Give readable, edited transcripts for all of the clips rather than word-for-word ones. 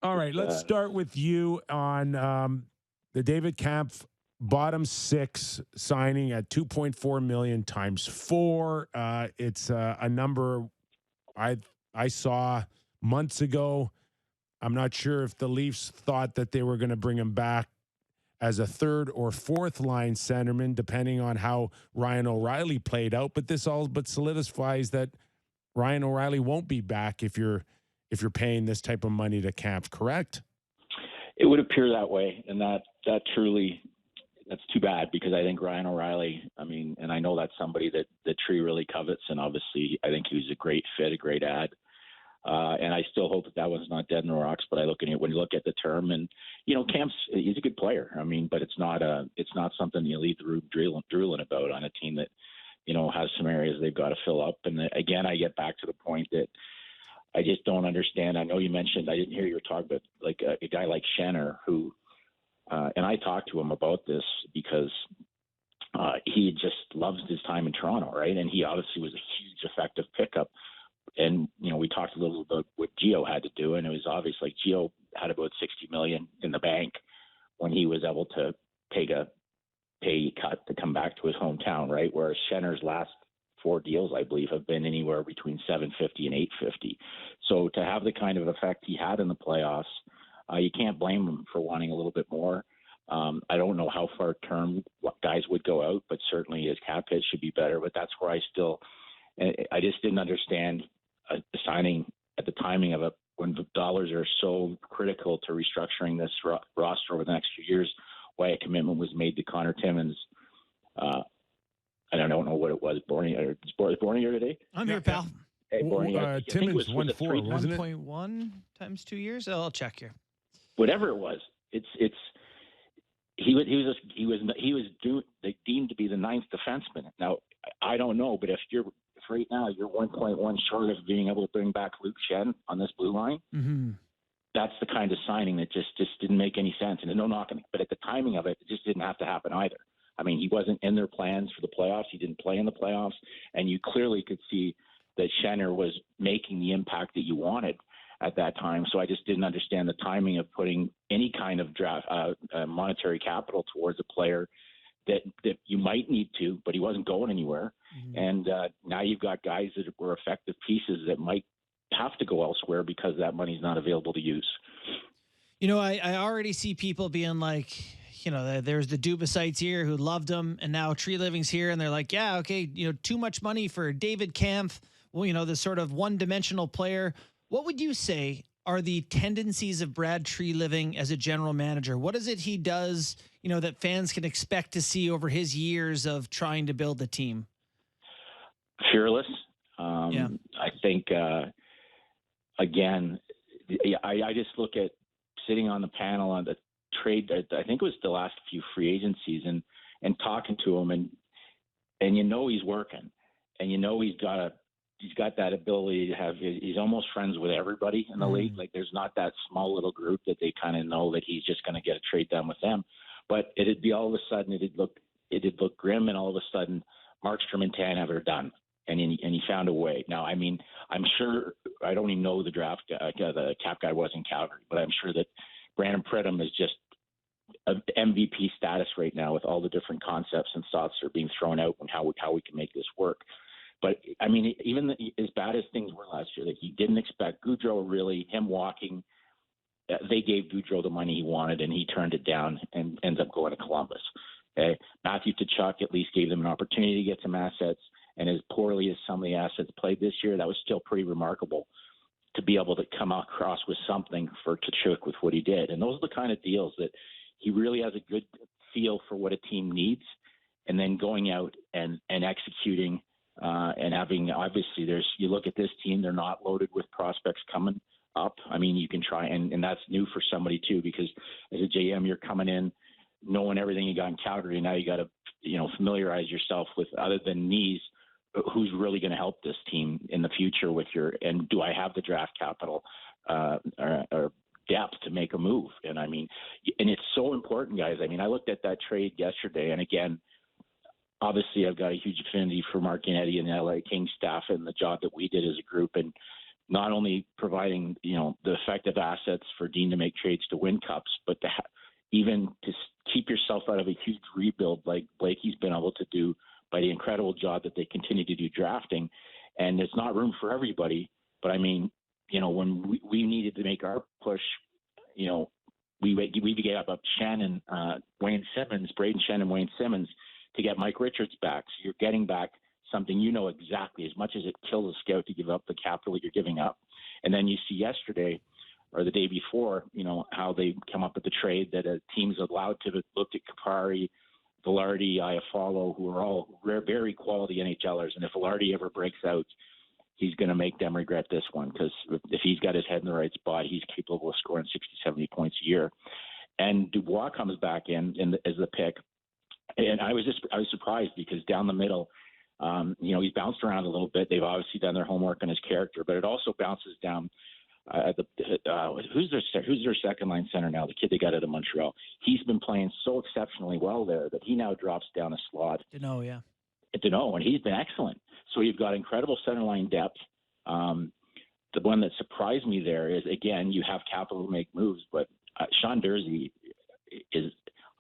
All right, let's start with you on the David Kampf bottom six signing at $2.4 million times four. It's a number I saw months ago. I'm not sure if the Leafs thought that they were going to bring him back as a third or fourth line centerman, depending on how Ryan O'Reilly played out. But this all but solidifies that Ryan O'Reilly won't be back if you're paying this type of money to Kampf, correct? It would appear that way, and that truly, that's too bad, because I think Ryan O'Reilly, and I know that's somebody that Tree really covets, and obviously I think he was a great fit, a great ad. And I still hope that one's not dead in the rocks. But when you look at the term, and Kamp's, he's a good player. But it's not something you leave the room drooling about on a team that has some areas they've got to fill up. And again, I get back to the point that I just don't understand. I know you mentioned, I didn't hear you talk about like a guy like Schenner, who, and I talked to him about this because he just loves his time in Toronto, right? And he obviously was a huge effective pickup. And, we talked a little about what Gio had to do, and it was obvious, like Gio had about $60 million in the bank when he was able to take a pay cut to come back to his hometown, right? Whereas Schenner's last 4 deals, I believe, have been anywhere between $750 and $850. So to have the kind of effect he had in the playoffs, you can't blame him for wanting a little bit more. I don't know how far term guys would go out, but certainly his cap hit should be better. But that's where I just didn't understand the signing at the timing of it when the dollars are so critical to restructuring this roster over the next few years, why a commitment was made to Connor Timmins. I don't know what it was. Is Bourne here today? I'm here, pal. Hey, Bourne, Timmins 1.4, wasn't it? 1.1 times 2 years. I'll check here. Whatever it was, he was deemed to be the 9th defenseman. Now I don't know, but if right now you're 1.1 short of being able to bring back Luke Schenn on this blue line, that's the kind of signing that just didn't make any sense. And no knocking, but at the timing of it, it just didn't have to happen either. He wasn't in their plans for the playoffs. He didn't play in the playoffs, and you clearly could see that Schenner was making the impact that you wanted at that time. So I just didn't understand the timing of putting any kind of draft monetary capital towards a player that you might need to, but he wasn't going anywhere. And now you've got guys that were effective pieces that might have to go elsewhere because that money's not available to use. I already see people being like, there's the Duboisites here who loved him, and now Treliving's here, and they're like, yeah, okay, too much money for David Kampf. Well, this sort of one-dimensional player. What would you say are the tendencies of Brad Treliving as a general manager? What is it he does, that fans can expect to see over his years of trying to build a team? Fearless. I think, again, I just look at sitting on the panel on the trade, I think it was the last few free agencies, and talking to him, and he's working, and he's got that ability to have, he's almost friends with everybody in the league. Like there's not that small little group that they kind of know that he's just going to get a trade done with them. But it'd be all of a sudden, it'd look grim, and all of a sudden Markstrom and Tanev are done. And he found a way. Now, I'm sure, I don't even know the draft guy, the cap guy was in Calgary, but I'm sure that Brandon Pridham is just MVP status right now with all the different concepts and thoughts that are being thrown out and how we can make this work. But even as bad as things were last year, that he didn't expect Gaudreau, really, him walking. They gave Gaudreau the money he wanted, and he turned it down and ends up going to Columbus. Okay? Matthew Tkachuk at least gave them an opportunity to get some assets, and as poorly as some of the assets played this year, that was still pretty remarkable to be able to come across with something for Tkachuk with what he did. And those are the kind of deals that he really has a good feel for what a team needs, and then going out and executing. And having, obviously, you look at this team, they're not loaded with prospects coming up. You can try, and that's new for somebody too, because as a JM, you're coming in knowing everything you got in Calgary. Now you got to, familiarize yourself with, other than Knees, who's really going to help this team in the future and do I have the draft capital or depth to make a move? And and it's so important, guys. I looked at that trade yesterday, and again, obviously, I've got a huge affinity for Mark Yannetti and the LA Kings staff and the job that we did as a group. And, not only providing, the effective assets for Dean to make trades to win cups, but even to keep yourself out of a huge rebuild like Blakey's been able to do by the incredible job that they continue to do drafting. And there's not room for everybody. But I mean, when we needed to make our push, we gave up Shannon, Wayne Simmons, Braden Shannon, Wayne Simmons to get Mike Richards back. So you're getting back something exactly, as much as it kills a scout to give up the capital that you're giving up. And then you see yesterday or the day before, how they come up with the trade that a team's allowed to look at Kupari, Velarde, Iafallo, who are all very quality NHLers. And if Velarde ever breaks out, he's going to make them regret this one, because if he's got his head in the right spot, he's capable of scoring 60, 70 points a year. And Dubois comes back in as the pick. And I was surprised because down the middle, he's bounced around a little bit. They've obviously done their homework on his character, but it also bounces down. Who's their second line center now? The kid they got out of Montreal. He's been playing so exceptionally well there that he now drops down a slot. Yeah. And he's been excellent. So you've got incredible center line depth. The one that surprised me there is, again, you have capital to make moves, but Sean Durzi is.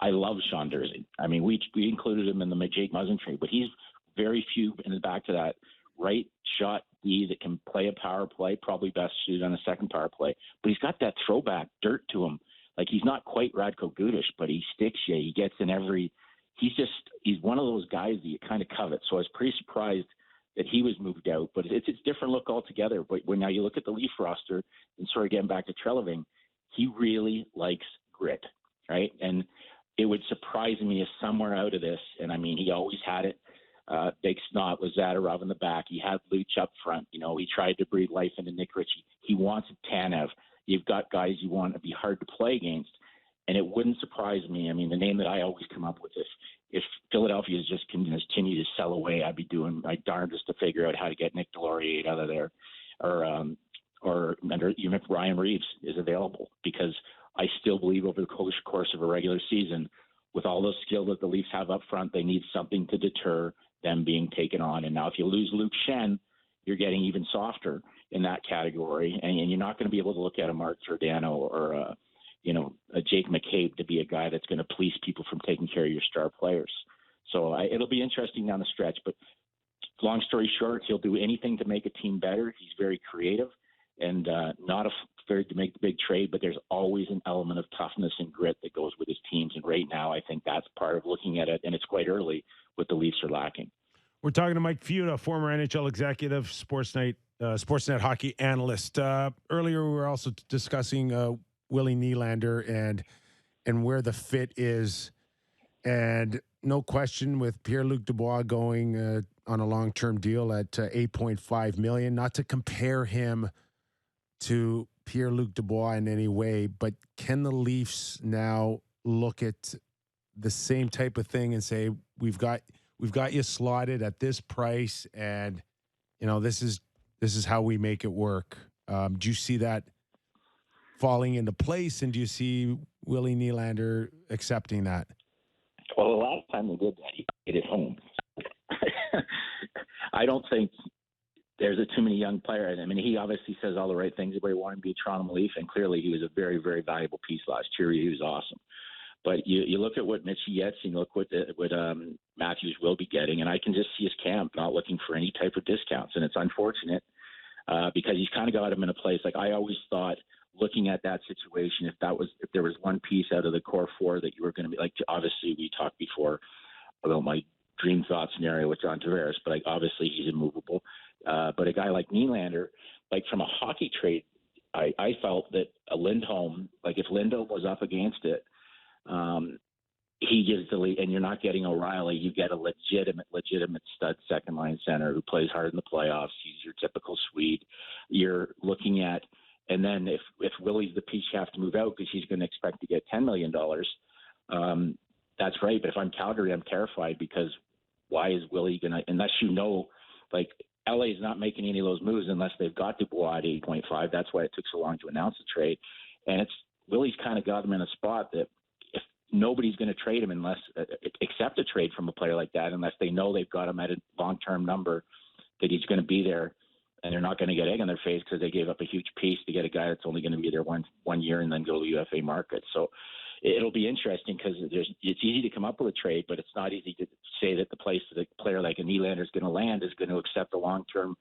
I love Sean Durzi. I mean, we included him in the Jake Muzzin trade, but he's very few in the back to that right shot D that can play a power play, probably best suited on a second power play. But he's got that throwback dirt to him. Like, he's not quite Radko Gudas, but he sticks you. He gets in every. He's one of those guys that you kind of covet. So I was pretty surprised that he was moved out. But it's a different look altogether. But when now you look at the Leaf roster, and sort of getting back to Treliving, he really likes grit, right? And it would surprise me if somewhere out of this, and I mean, he always had it. Big Snot was Zadorov in the back. He had Luch up front. He tried to breathe life into Nick Ritchie. He wants Tanev. You've got guys you want to be hard to play against. And it wouldn't surprise me. I mean, the name that I always come up with is, if Philadelphia is just continue to sell away, I'd be doing my darndest to figure out how to get Nick Delorier out of there, or even if Ryan Reeves is available, because I still believe over the course of a regular season, with all those skill that the Leafs have up front, they need something to deter them being taken on. And now if you lose Luke Schenn, you're getting even softer in that category, and you're not going to be able to look at a Mark Giordano or a Jake McCabe to be a guy that's going to police people from taking care of your star players. So it'll be interesting down the stretch. But long story short, he'll do anything to make a team better. He's very creative and not afraid to make the big trade, but there's always an element of toughness and grit that goes with his teams. And right now, I think that's part of looking at it, and it's quite early, what the Leafs are lacking. We're talking to Mike Futa, former NHL executive, Sportsnet hockey analyst. Earlier, we were also discussing Willie Nylander and where the fit is. And no question, with Pierre-Luc Dubois going on a long-term deal at $8.5 million, not to compare him to Pierre-Luc Dubois in any way, but can the Leafs now look at the same type of thing and say, we've got you slotted at this price, and this is how we make it work? Do you see that falling into place, and do you see Willie Nylander accepting that? Well, the last time they did that, he did it home. I don't think there's too many young players. I mean, he obviously says all the right things about wanting to be a Toronto Leaf, and clearly he was a very, very valuable piece last year. He was awesome. But you look at what Mitch gets, and look what Matthews will be getting, and I can just see his camp not looking for any type of discounts, and it's unfortunate because he's kind of got him in a place. Like, I always thought, looking at that situation, if there was one piece out of the core four that you were going to be like, obviously we talked before about my dream thought scenario with John Tavares, but obviously he's immovable. But a guy like Nylander, like from a hockey trade, I felt that a Lindholm, like if Lindholm was up against it, he gives the lead, and you're not getting O'Reilly. You get a legitimate stud second line center who plays hard in the playoffs. He's your typical Swede. You're looking at, and then if Willie's the piece you have to move out because he's going to expect to get $10 million, that's right. But if I'm Calgary, I'm terrified, because why is Willie going to, unless like LA is not making any of those moves unless they've got Dubois at 8.5. That's why it took so long to announce the trade. And Willie's kind of got him in a spot that if nobody's going to trade him unless accept a trade from a player like that, unless they know they've got him at a long-term number that he's going to be there and they're not going to get egg on their face because they gave up a huge piece to get a guy that's only going to be there one year and then go to the UFA market. So it'll be interesting because it's easy to come up with a trade, but it's not easy to say that the place that a player like a Nylander is going to land is going to accept a long-term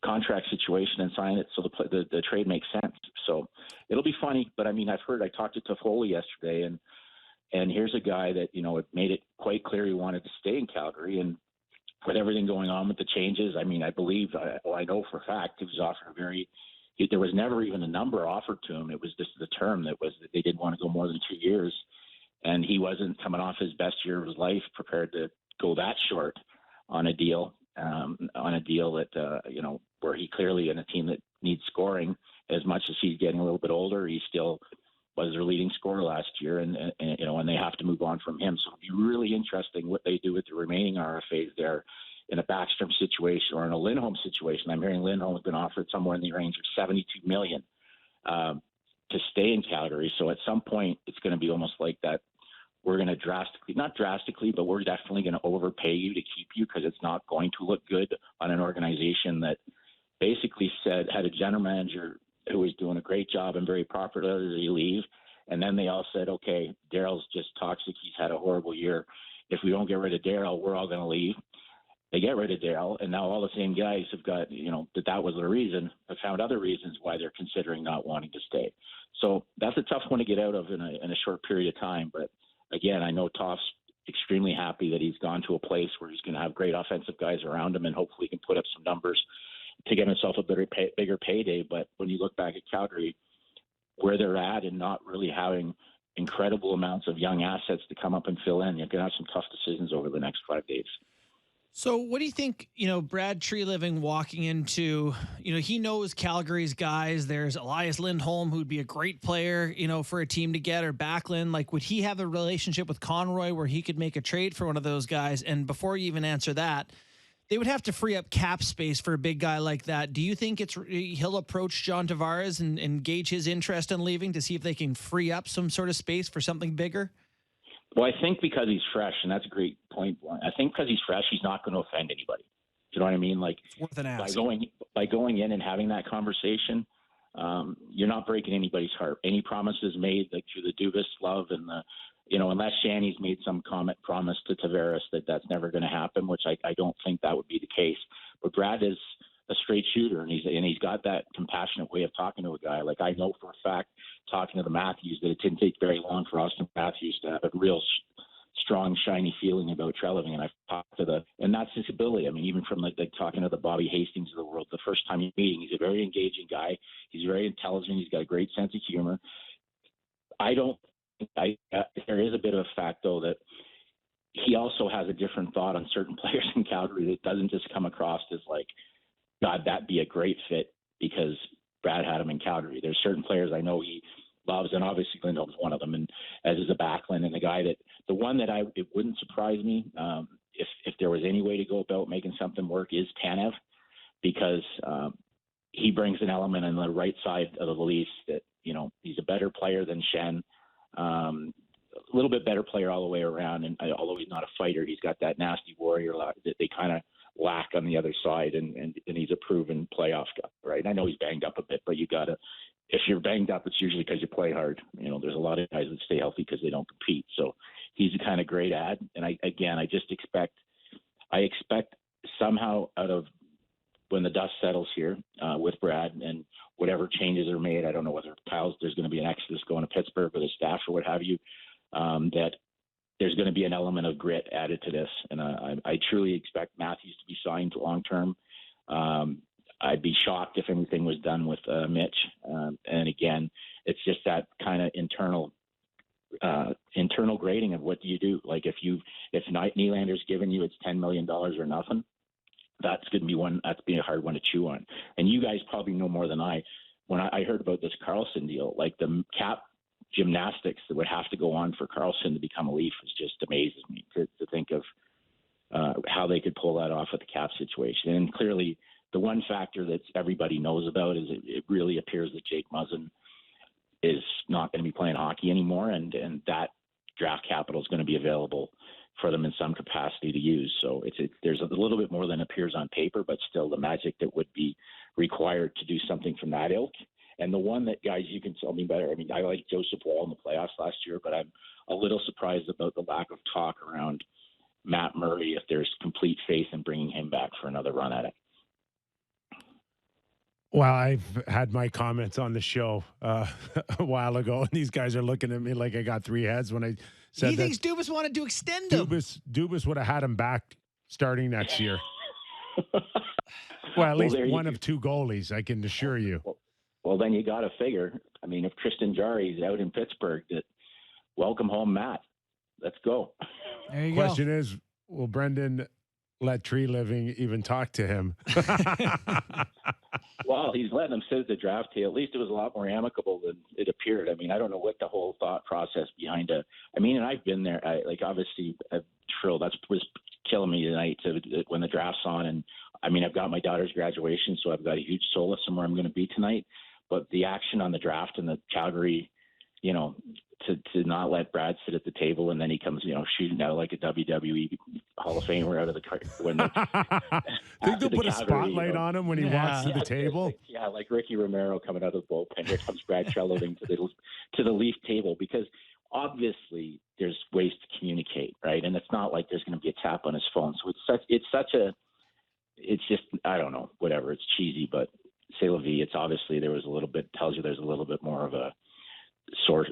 contract situation and sign it so the trade makes sense. So it'll be funny, but I mean, I talked to Toffoli yesterday, and here's a guy that, it made it quite clear he wanted to stay in Calgary, and with everything going on with the changes, I mean, I know for a fact he was offered there was never even a number offered to him. It was just the term that they didn't want to go more than 2 years, and he wasn't coming off his best year of his life prepared to go that short on a deal that, where he clearly in a team that needs scoring. As much as he's getting a little bit older, he still was their leading scorer last year, and they have to move on from him. So it'll be really interesting what they do with the remaining RFAs there in a Backstrom situation or in a Lindholm situation. I'm hearing Lindholm has been offered somewhere in the range of $72 million to stay in Calgary. So at some point, it's going to be almost like that. We're going to not drastically, but we're definitely going to overpay you to keep you because it's not going to look good on an organization that basically had a general manager who was doing a great job and very popularly leave. And then they all said, okay, Daryl's just toxic. He's had a horrible year. If we don't get rid of Daryl, we're all going to leave. They get rid of Daryl, and now all the same guys have got, that was the reason, have found other reasons why they're considering not wanting to stay. So that's a tough one to get out of in a short period of time. But again, I know Toff's extremely happy that he's gone to a place where he's going to have great offensive guys around him, and hopefully he can put up some numbers to get himself a bigger payday. But when you look back at Calgary, where they're at and not really having incredible amounts of young assets to come up and fill in, you're going to have some tough decisions over the next 5 days. So what do you think, Brad Treliving walking into, he knows Calgary's guys. There's Elias Lindholm, who'd be a great player, for a team to get, or Backlund. Like, would he have a relationship with Conroy where he could make a trade for one of those guys? And before you even answer that, they would have to free up cap space for a big guy like that. Do you think he'll approach John Tavares and gauge his interest in leaving to see if they can free up some sort of space for something bigger? Well, I think because he's fresh, and that's a great point. I think because he's fresh, he's not going to offend anybody. Do you know what I mean? Like, it's worth an ask. By going in and having that conversation, you're not breaking anybody's heart. Any promises made, like through the Dubas love and unless Shanny's made some promise to Tavares that's never going to happen, which I don't think that would be the case. But Brad is a straight shooter, and he's got that compassionate way of talking to a guy. Like, I know for a fact, talking to the Matthews, that it didn't take very long for Austin Matthews to have a real strong, shiny feeling about Treliving. And I've talked to and that's his ability. I mean, even from like talking to the Bobby Hastings of the world, the first time you're meeting, he's a very engaging guy. He's very intelligent. He's got a great sense of humor. There is a bit of a fact, though, that he also has a different thought on certain players in Calgary that doesn't just come across as like, God, that'd be a great fit because Brad had him in Calgary. There's certain players I know he loves, and obviously Lindholm's one of them, and as is a Backlund, and the one that it wouldn't surprise me if there was any way to go about making something work is Tanev, because he brings an element on the right side of the Leafs that, he's a better player than Shen, a little bit better player all the way around, and although he's not a fighter, he's got that nasty warrior that they kind of lack on the other side, and he's a proven playoff guy, right? I know he's banged up a bit, but if you're banged up, it's usually because you play hard. There's a lot of guys that stay healthy because they don't compete. So he's a kind of great ad. And I expect somehow out of when the dust settles here with Brad and whatever changes are made, I don't know whether there's going to be an exodus going to Pittsburgh or the staff or what have you, that there's going to be an element of grit added to this. And I truly expect Matthews to be signed to long-term. I'd be shocked if anything was done with Mitch. And again, it's just that kind of internal grading of what do you do. Like if Nylander's given you it's $10 million or nothing, that's going to be a hard one to chew on. And you guys probably know more than I. When I heard about this Karlsson deal, like the cap gymnastics that would have to go on for Karlsson to become a Leaf just amazes me to think of how they could pull that off with the cap situation. And clearly the one factor that everybody knows about is it really appears that Jake Muzzin is not going to be playing hockey anymore, and that draft capital is going to be available for them in some capacity to use. So there's a little bit more than appears on paper, but still the magic that would be required to do something from that ilk. And the one that, guys, you can tell me better. I mean, I like Joseph Wall in the playoffs last year, but I'm a little surprised about the lack of talk around Matt Murray, if there's complete faith in bringing him back for another run at it. Well, I've had my comments on the show a while ago, and these guys are looking at me like I got three heads when I said he thinks Dubas wanted to extend him. Dubas would have had him back starting next year. Well, at least one of two goalies, I can assure you. Well, then you got to figure. I mean, if Tristan Jarry's out in Pittsburgh, that welcome home, Matt. Let's go. There you Question is, will Brendan let Treliving even talk to him? Well, he's letting him sit at the draft table. At least it was a lot more amicable than it appeared. I mean, I don't know what the whole thought process behind it. I mean, and I've been there. Obviously, Trill, that was killing me tonight when the draft's on. And I mean, I've got my daughter's graduation, so I've got a huge solace in where I'm going to be tonight. But the action on the draft and the Calgary, to not let Brad sit at the table and then he comes, shooting out like a WWE Hall of Famer out of the when think they'll put a spotlight on him when he walks to the table. Like Ricky Romero coming out of the bullpen. Here comes Brad Treliving to the Leaf table, because obviously there's ways to communicate, right? And it's not like there's going to be a tap on his phone. So it's just, I don't know, whatever. It's cheesy, but c'est la vie. It's obviously tells you there's a little bit more of a sore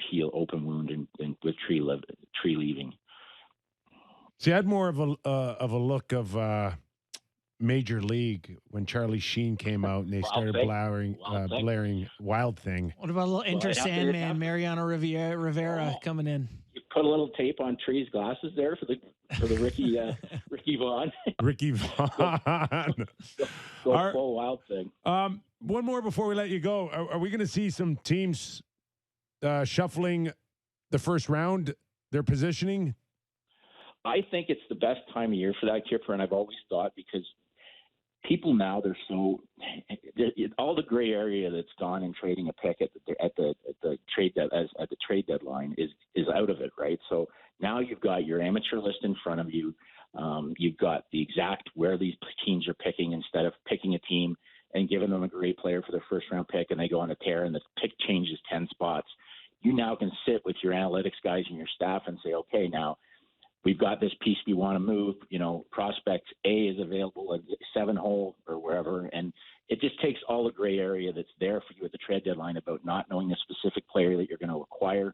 heel open wound and with Treliving. See, I had more of a look of Major League when Charlie Sheen came out and they started blaring Wild Thing. What about a little Enter Sandman, Mariano Rivera coming in? You put a little tape on Tree's glasses there for the Ricky Vaughn. Ricky Vaughn. Go full Wild Thing. One more before we let you go. Are we going to see some teams shuffling the first round, their positioning? I think it's the best time of year for that, Kyper, and I've always thought, because people now, they're all the gray area that's gone in trading a pick at the trade deadline is out of it, right? So now you've got your amateur list in front of you. You've got the exact where these teams are picking, instead of picking a team and giving them a great player for their first round pick and they go on a tear and the pick changes 10 spots. You now can sit with your analytics guys and your staff and say, okay, now we've got this piece we want to move. Prospect A is available at 7-hole or wherever. And it just takes all the gray area that's there for you at the trade deadline about not knowing the specific player that you're going to acquire.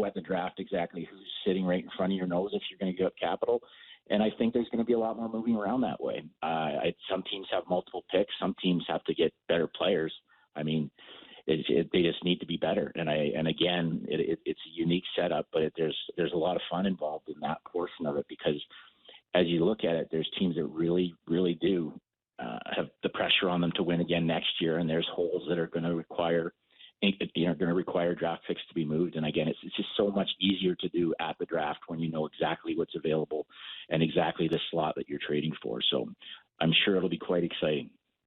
At the draft exactly who's sitting right in front of your nose if you're going to give up capital. And I think there's going to be a lot more moving around that way. Some teams have multiple picks. Some teams have to get better players. I mean, they just need to be better. And again, it's a unique setup, but there's a lot of fun involved in that portion of it, because as you look at it, there's teams that really, really do have the pressure on them to win again next year, and there's holes that are going to require draft picks to be moved. And again, it's just so much easier to do at the draft when you know exactly what's available and exactly the slot that you're trading for. So I'm sure it'll be quite exciting.